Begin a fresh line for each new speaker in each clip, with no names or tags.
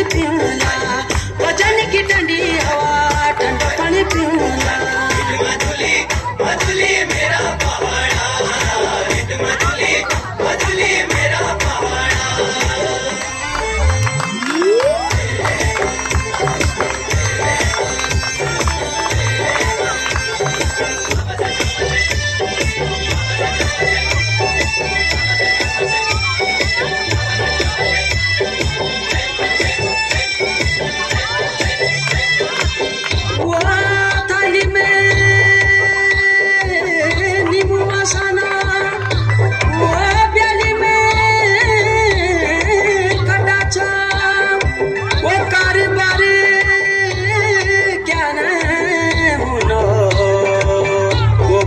पानी पीऊंगा, वजन की ठंडी हवा ठंडा पानी पीऊंगा।
मधुली मधुली मेरा पहाड़ा, मधुली मधुली मेरा पहाड़ा।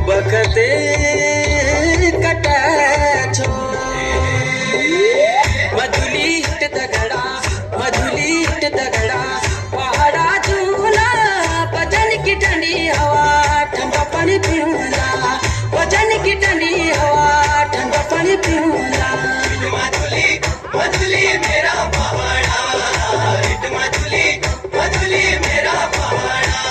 बखते कटे छो मधुली हिट दगड़ा, मधुली हिट दगड़ा, पहाड़ा झूला, वजन की ठंडी हवा ठंडा पानी पीऊंगा, वजन की ठंडी हवा ठंडा पानी पीऊंगा।
मधुली मधुली मेरा पहाड़ा, मधुली मधुली मेरा पहाड़ा।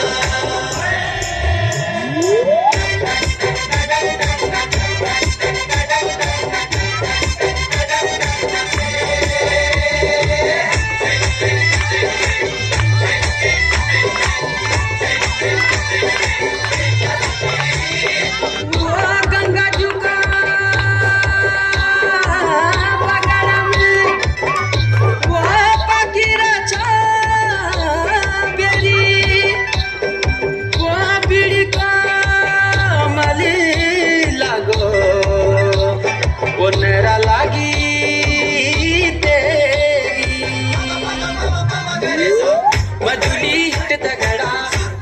मधुली हिट दगड़ा,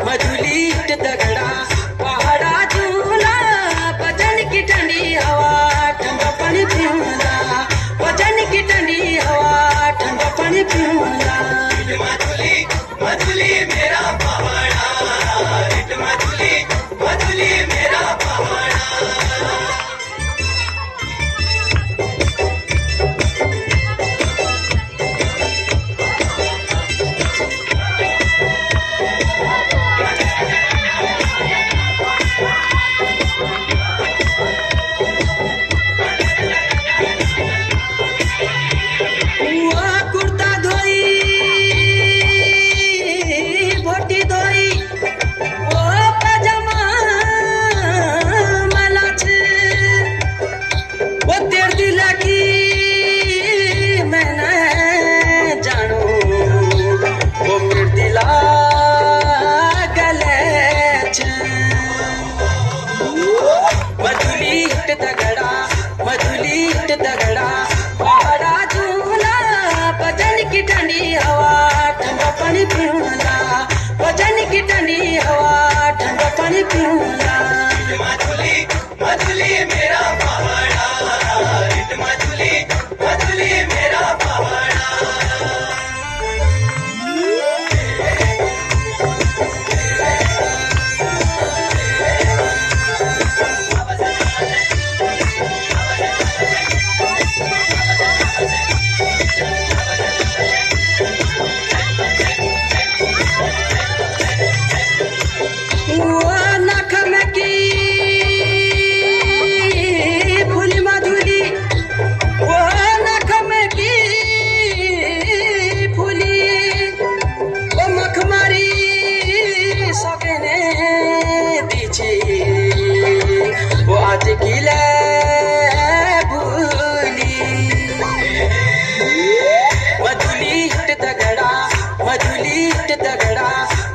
मधुली हिट दगड़ा, पहाड़ा झूला, वजन की ठंडी हवा ठंडा पानी पीऊंगा, वजन की ठंडी हवा ठंडा पानी पीऊंगा।
मधुली मधुली मेरा पहाड़ा, मधुली मधुली मेरा पहाड़ा।
मधुली हिट दगड़ा, मधुली हिट दगड़ा, पहाड़ा झूला, वजन की ठंडी हवा ठंडा पानी पीऊंगा, वजन की ठंडी हवा ठंडा पानी पीऊंगा।
मधुली मधुली मेरा पहाड़ा, मधुली मधुली मेरा पहाड़ा। आज किले भूली मधुली हिट दगड़ा, मधुली हिट दगड़ा,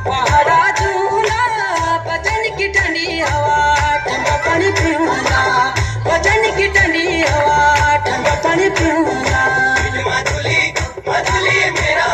पहाड़ा झूला, वजन की ठंडी हवा ठंडा पानी पीऊंगा, वजन की ठंडी हवा ठंडा पानी पीऊंगा। मधुली मधुली मेरा